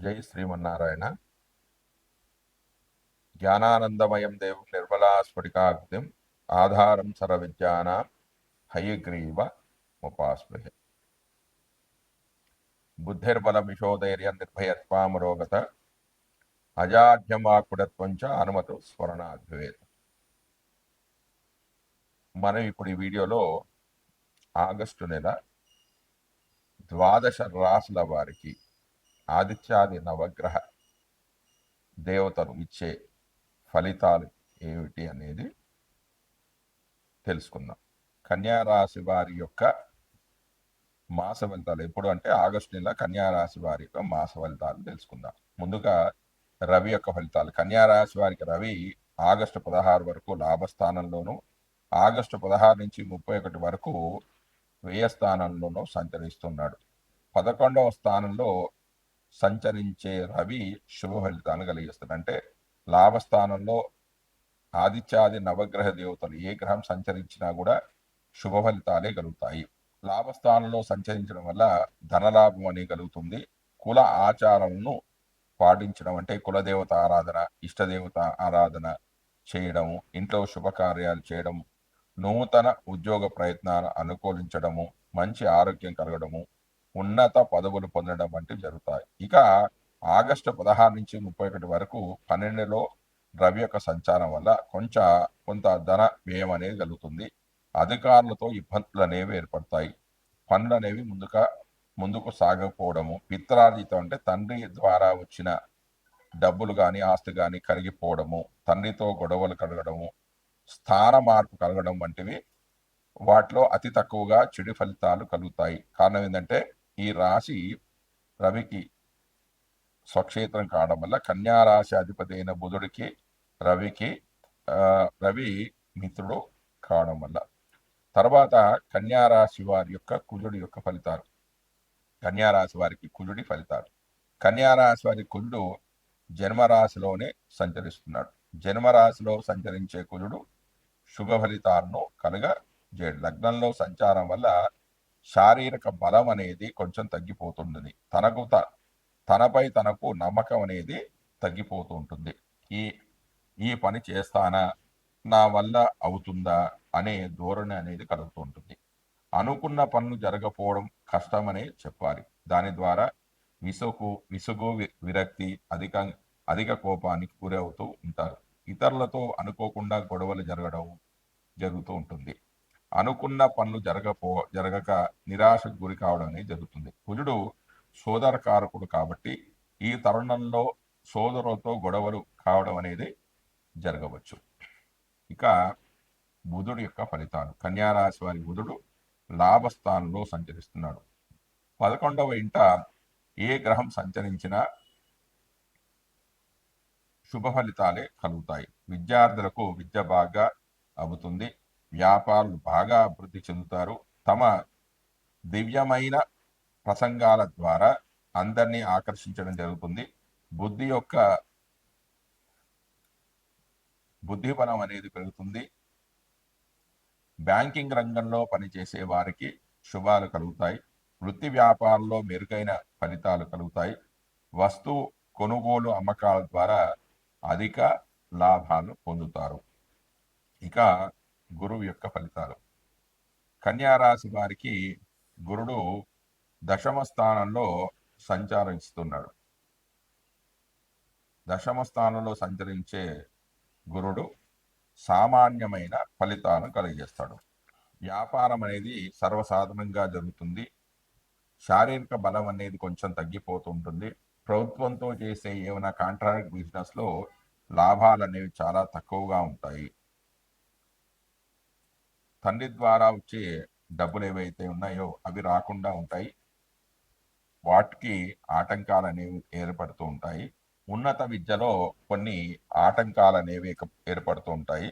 జై శ్రీమన్నారాయణ. జ్ఞానానందమయం దేవం నిర్మలాస్ఫటికాగ్నిం ఆధారం సర్వ విద్యానాం హయగ్రీవ ముపాస్మహే. బుద్ధిర్బలమిషోధైర్యం నిర్భయత్వామరోగత అజాఢ్యమాకుడత్వం చ అనుమతు స్మరణాద్భవేత్. మనం ఇప్పుడు ఈ వీడియోలో ఆగస్టు నెల ద్వాదశ రాసుల వారికి ఆదిత్యాది నవగ్రహ దేవతలు ఇచ్చే ఫలితాలు ఏమిటి అనేది తెలుసుకుందాం. కన్యారాశి వారి యొక్క మాస ఫలితాలు ఎప్పుడు అంటే ఆగస్టు నెల కన్యారాశి వారి యొక్క మాస ఫలితాలు తెలుసుకుందాం. ముందుగా రవి యొక్క ఫలితాలు. కన్యారాశి వారికి రవి ఆగస్టు 16 వరకు లాభస్థానంలోను, ఆగస్టు 16 నుంచి 31 వరకు వ్యయస్థానంలోనూ సంచరిస్తున్నాడు. 11వ స్థానంలో సంచరించే రవి శుభ ఫలితాలను కలిగిస్తాడు. అంటే లాభస్థానంలో ఆదిత్యాది నవగ్రహ దేవతలు ఏ గ్రహం సంచరించినా కూడా శుభ ఫలితాలే కలుగుతాయి. లాభస్థానంలో సంచరించడం వల్ల ధనలాభం అనేది కలుగుతుంది. కుల ఆచారాలను పాటించడం అంటే కులదేవత ఆరాధన, ఇష్టదేవత ఆరాధన చేయడము, ఇంట్లో శుభకార్యాలు చేయడం, నూతన ఉద్యోగ ప్రయత్నాలు అనుకూలించడము, మంచి ఆరోగ్యం కలగడము, ఉన్నత పదవులు పొందడం వంటివి జరుగుతాయి. ఇక ఆగస్టు 16 నుంచి 31 వరకు 12లో రవి యొక్క సంచారం వల్ల కొంత ధన వ్యయం అనేది కలుగుతుంది. అధికారులతో ఇబ్బందులు అనేవి ఏర్పడతాయి. పనులు అనేవి ముందుకు సాగకపోవడము, పిత్రార్జితం అంటే తండ్రి ద్వారా వచ్చిన డబ్బులు కానీ ఆస్తి కానీ కరిగిపోవడము, తండ్రితో గొడవలు కలగడము, స్థాన మార్పు కలగడం వంటివి వాటిలో అతి తక్కువగా చెడు ఫలితాలు కలుగుతాయి. కారణం ఏంటంటే ఈ రాశి రవికి స్వక్షేత్రం కావడం వల్ల కన్యారాశి అధిపతి అయిన బుధుడికి రవి మిత్రుడు కావడం వల్ల. తర్వాత కన్యారాశి వారి యొక్క కుజుడి యొక్క ఫలితాలు. కన్యారాశి వారికి కుజుడి ఫలితాలు. కన్యారాశి వారి కుజుడు జన్మరాశిలోనే సంచరిస్తున్నాడు. జన్మరాశిలో సంచరించే కుజుడు శుభ ఫలితాలను కలుగజేయడు. లగ్నంలో సంచారం వల్ల శారీరక బలం అనేది కొంచెం తగ్గిపోతుంది. తనపై తనకు నమ్మకం అనేది తగ్గిపోతూ ఉంటుంది. ఈ పని చేస్తానా, నా వల్ల అవుతుందా అనే ధోరణి అనేది కలుగుతూ ఉంటుంది. అనుకున్న పనులు జరగకపోవడం కష్టమనే చెప్పాలి. దాని ద్వారా విసుగు విరక్తి అధిక కోపానికి గురవుతూ ఉంటారు. ఇతరులతో అనుకోకుండా గొడవలు జరుగుతూ ఉంటుంది. అనుకున్న పనులు జరగక నిరాశకు గురి కావడం అనేది జరుగుతుంది. కుజుడు సోదరకారకుడు కాబట్టి ఈ తరుణంలో సోదరులతో గొడవలు కావడం అనేది జరగవచ్చు. ఇక బుధుడు యొక్క ఫలితాలు. కన్యారాశి వారి బుధుడు లాభస్థానంలో సంచరిస్తున్నాడు. 11వ ఇంట ఏ గ్రహం సంచరించినా శుభ ఫలితాలే కలుగుతాయి. విద్యార్థులకు విద్య బాగా అవుతుంది. వ్యాపారులు బాగా అభివృద్ధి చెందుతారు. తమ దివ్యమైన ప్రసంగాల ద్వారా అందరినీ ఆకర్షించడం జరుగుతుంది. బుద్ధిబలం అనేది పెరుగుతుంది. బ్యాంకింగ్ రంగంలో పనిచేసే వారికి శుభాలు కలుగుతాయి. వృత్తి వ్యాపారంలో మెరుగైన ఫలితాలు కలుగుతాయి. వస్తువు కొనుగోలు అమ్మకాల ద్వారా అధిక లాభాలు పొందుతారు. ఇక గురువు యొక్క ఫలితాలు. కన్యారాశి వారికి గురుడు దశమ స్థానంలో సంచరిస్తున్నాడు. దశమ స్థానంలో సంచరించే గురుడు సామాన్యమైన ఫలితాలను కలిగజేస్తాడు. వ్యాపారం అనేది సర్వసాధారణంగా జరుగుతుంది. శారీరక బలం అనేది కొంచెం తగ్గిపోతుంటుంది. ప్రభుత్వంతో చేసే ఏమైనా కాంట్రాక్ట్ బిజినెస్లో లాభాలు అనేవి చాలా తక్కువగా ఉంటాయి. తండ్రి ద్వారా వచ్చే డబ్బులు ఏవైతే ఉన్నాయో అవి రాకుండా ఉంటాయి. వాటికి ఆటంకాలు అనేవి ఏర్పడుతూ ఉంటాయి. ఉన్నత విద్యలో కొన్ని ఆటంకాలు అనేవి ఏర్పడుతూ ఉంటాయి.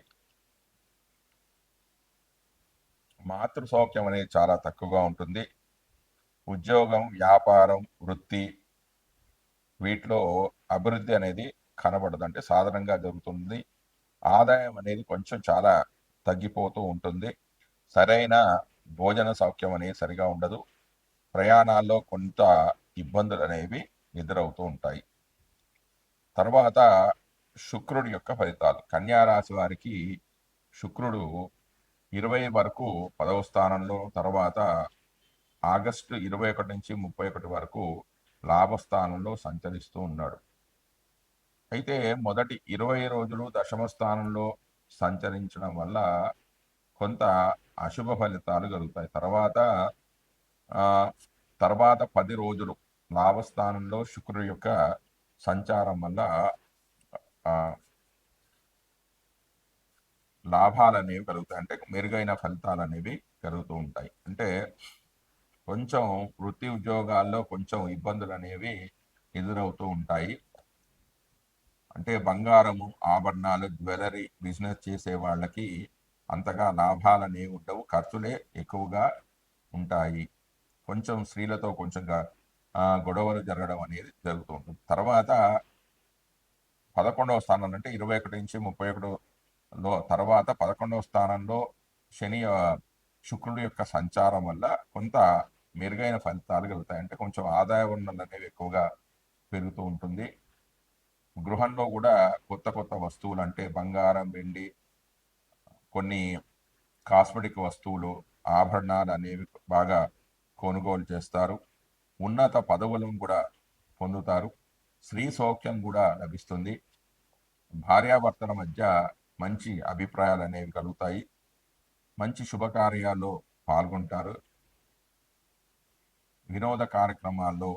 మాతృ సౌఖ్యం అనేది చాలా తక్కువగా ఉంటుంది. ఉద్యోగం, వ్యాపారం, వృత్తి వీటిలో అభివృద్ధి అనేది కనబడదు, అంటే సాధారణంగా జరుగుతుంది. ఆదాయం అనేది కొంచెం చాలా తగ్గిపోతూ ఉంటుంది. సరైన భోజన సౌఖ్యం అనేది సరిగా ఉండదు. ప్రయాణాల్లో కొంత ఇబ్బందులు అనేవి ఎదురవుతూ ఉంటాయి. తర్వాత శుక్రుడి యొక్క ఫలితాలు. కన్యా రాశి వారికి శుక్రుడు 20 వరకు 10వ స్థానంలో, తర్వాత ఆగస్టు 21 నుంచి 31 వరకు లాభస్థానంలో సంచరిస్తూ ఉన్నాడు. అయితే మొదటి 20 రోజులు దశమ స్థానంలో సంచరించడం వల్ల కొంత అశుభ ఫలితాలు కలుగుతాయి. తర్వాత 10 రోజులు లాభస్థానంలో శుక్రుడి యొక్క సంచారం వల్ల లాభాలు అనేవి కలుగుతాయి. అంటే మెరుగైన ఫలితాలు అనేవి కలుగుతూ ఉంటాయి. అంటే కొంచెం వృత్తి ఉద్యోగాల్లో కొంచెం ఇబ్బందులు అనేవి ఎదురవుతూ ఉంటాయి. అంటే బంగారము, ఆభరణాలు, జ్యువెలరీ బిజినెస్ చేసే వాళ్ళకి అంతగా లాభాలు అనేవి ఉండవు, ఖర్చులే ఎక్కువగా ఉంటాయి. కొంచెం స్త్రీలతో కొంచెం గొడవలు జరగడం అనేది జరుగుతూ ఉంటుంది. తర్వాత 11వ స్థానం అంటే 21 నుంచి 31లో తర్వాత 11వ స్థానంలో శని శుక్రుడి యొక్క సంచారం వల్ల కొంత మెరుగైన ఫలితాలు కలుగుతాయి. అంటే కొంచెం ఆదాయ వనరులు అనేవి ఎక్కువగా పెరుగుతూ ఉంటుంది. గృహంలో కూడా కొత్త కొత్త వస్తువులు అంటే బంగారం, వెండి, కొన్ని కాస్మెటిక్ వస్తువులు, ఆభరణాలు అనేవి బాగా కొనుగోలు చేస్తారు. ఉన్నత పదవులను కూడా పొందుతారు. స్త్రీ సౌఖ్యం కూడా లభిస్తుంది. భార్యాభర్తల మధ్య మంచి అభిప్రాయాలు అనేవి కలుగుతాయి. మంచి శుభకార్యాల్లో పాల్గొంటారు. వినోద కార్యక్రమాల్లో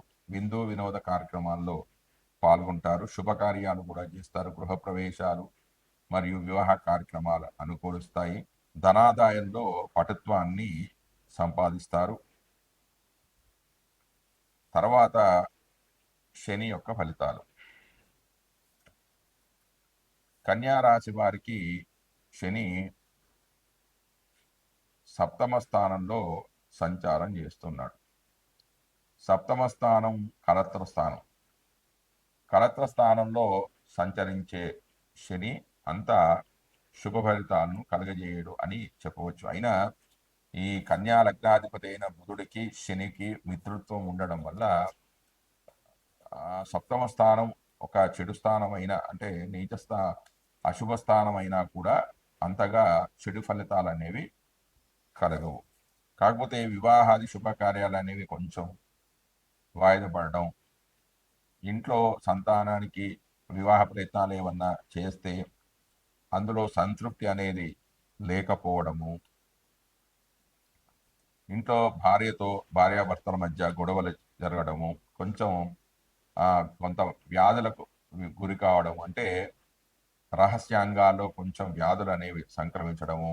పాల్గొంటారు. శుభకార్యాలు కూడా చేస్తారు. గృహప్రవేశాలు మరియు వివాహ కార్యక్రమాలు అనుకూలిస్తాయి. ధనాదాయంలో పటుత్వాన్ని సంపాదిస్తారు. తర్వాత శని యొక్క ఫలితాలు. కన్యా రాశి వారికి శని 7వ స్థానంలో సంచారం చేస్తున్నాడు. 7వ స్థానం కలత్ర స్థానం. కలత్ర స్థానంలో సంచరించే శని అంత శుభ ఫలితాలను కలగజేయడు అని చెప్పవచ్చు. అయినా ఈ కన్యా లగ్నాధిపతి అయిన బుధుడికి శనికి మిత్రుత్వం ఉండడం వల్ల 7వ స్థానం ఒక చెడు స్థానం అయినా, అంటే అశుభ స్థానం అయినా కూడా అంతగా చెడు ఫలితాలు అనేవి కలగవు. కాకపోతే వివాహాది శుభకార్యాలు అనేవి కొంచెం వాయిదా పడడం, ఇంట్లో సంతానానికి వివాహ ప్రయత్నాలు ఏమన్నా చేస్తే అందులో సంతృప్తి అనేది లేకపోవడము, ఇంట్లో భార్యాభర్తల మధ్య గొడవలు జరగడము, కొంత వ్యాధులకు గురి కావడం, అంటే రహస్యాంగాల్లో కొంచెం వ్యాధులు అనేవి సంక్రమించడము,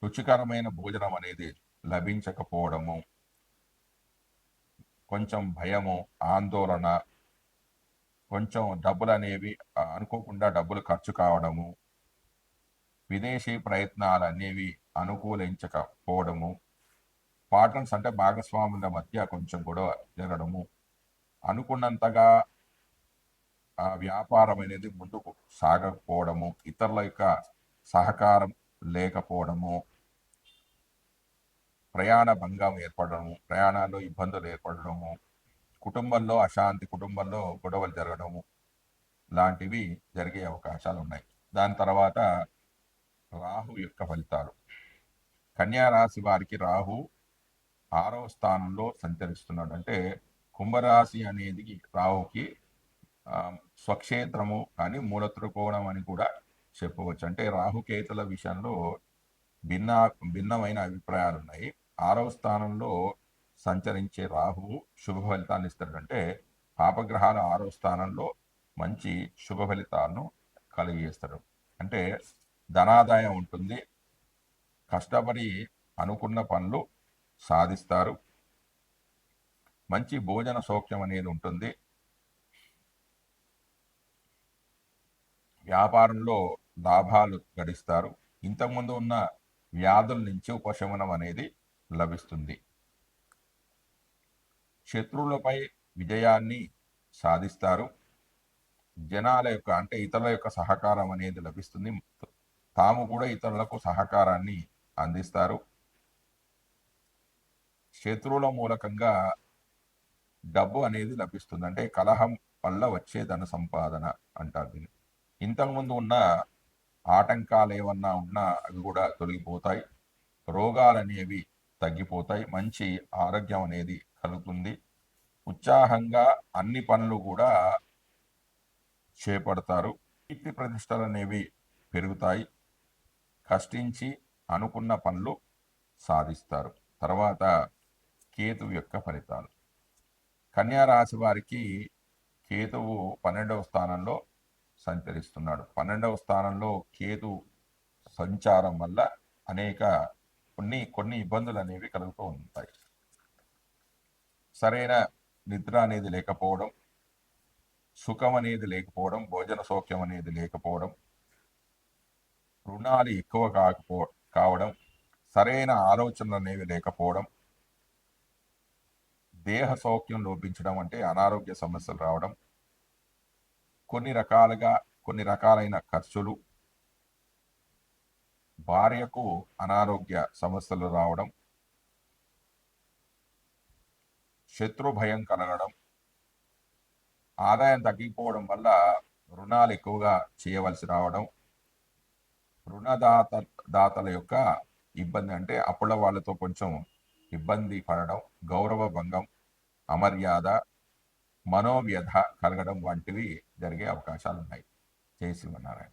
రుచికరమైన భోజనం అనేది లభించకపోవడము, కొంచెం భయము, ఆందోళన, కొంచెం డబ్బులు అనేవి అనుకోకుండా డబ్బులు ఖర్చు కావడము, విదేశీ ప్రయత్నాలు అనేవి అనుకూలించకపోవడము, పార్ట్నర్స్ అంటే భాగస్వాముల మధ్య కొంచెం గొడవ జరగడము, అనుకున్నంతగా వ్యాపారం అనేది ముందుకు సాగకపోవడము, ఇతరుల యొక్క సహకారం లేకపోవడము, ప్రయాణ భంగం ఏర్పడము, ప్రయాణాల్లో ఇబ్బందులు ఏర్పడము, కుటుంబంలో అశాంతి, కుటుంబంలో గొడవలు జరగడము లాంటివి జరిగే అవకాశాలు ఉన్నాయి. దాని తర్వాత రాహు యొక్క ఫలితాలు. కన్యా రాశి వారికి రాహు 6వ స్థానంలో సంచరిస్తున్నాడు. అంటే కుంభరాశి అనేది రాహుకి స్వక్షేత్రము కానీ మూల త్రికోణం అని కూడా చెప్పవచ్చు. అంటే రాహుకేతుల విషయంలో భిన్నమైన అభిప్రాయాలు ఉన్నాయి. 6వ స్థానంలో సంచరించే రాహువు శుభ ఫలితాన్ని ఇస్తాడు. అంటే పాపగ్రహాలు 6వ స్థానంలో మంచి శుభ ఫలితాలను కలిగజేస్తాడు. అంటే ధనాదాయం ఉంటుంది, కష్టపడి అనుకున్న పనులు సాధిస్తారు, మంచి భోజన సౌఖ్యం అనేది ఉంటుంది, వ్యాపారంలో లాభాలు గడిస్తారు, ఇంతకుముందు ఉన్న వ్యాధుల నుంచి ఉపశమనం అనేది లభిస్తుంది, శత్రువులపై విజయాన్ని సాధిస్తారు, జనాల యొక్క అంటే ఇతరుల యొక్క సహకారం అనేది లభిస్తుంది, తాము కూడా ఇతరులకు సహకారాన్ని అందిస్తారు, శత్రువుల మూలకంగా డబ్బు అనేది లభిస్తుంది. అంటే కలహం వల్ల వచ్చే ధన సంపాదన అంటారు దీన్ని. ఇంతకుముందు ఉన్న ఆటంకాలు ఏమన్నా ఉన్నా అవి కూడా తొలగిపోతాయి. రోగాలనేవి తగ్గిపోతాయి. మంచి ఆరోగ్యం అనేది కలుగుతుంది. ఉత్సాహంగా అన్ని పనులు కూడా చేపడతారు. కీర్తి ప్రతిష్టలు అనేవి పెరుగుతాయి. కష్టించి అనుకున్న పనులు సాధిస్తారు. తర్వాత కేతువు యొక్క ఫలితాలు. కన్యా రాశి వారికి కేతువు 12వ స్థానంలో సంచరిస్తున్నాడు. 12వ స్థానంలో కేతు సంచారం వల్ల అనేక కొన్ని ఇబ్బందులు అనేవి కలుగుతూ ఉంటాయి. సరైన నిద్ర అనేది లేకపోవడం, సుఖం అనేది లేకపోవడం, భోజన సౌఖ్యం అనేది లేకపోవడం, రుణాలు ఎక్కువ కావడం, సరైన ఆలోచనలు అనేవి లేకపోవడం, దేహ సౌఖ్యం లోపించడం అంటే అనారోగ్య సమస్యలు రావడం, కొన్ని రకాలైన ఖర్చులు, భార్యకు అనారోగ్య సమస్యలు రావడం, శత్రు భయం కలగడం, ఆదాయం తగ్గిపోవడం వల్ల రుణాలు ఎక్కువగా చేయవలసి రావడం, దాతల యొక్క ఇబ్బంది అంటే అప్పుల వాళ్ళతో కొంచెం ఇబ్బంది పడడం, గౌరవ భంగం, అమర్యాద, మనోవ్యధ కలగడం వంటివి జరిగే అవకాశాలు ఉన్నాయి. జై శ్రీమన్నారాయణ.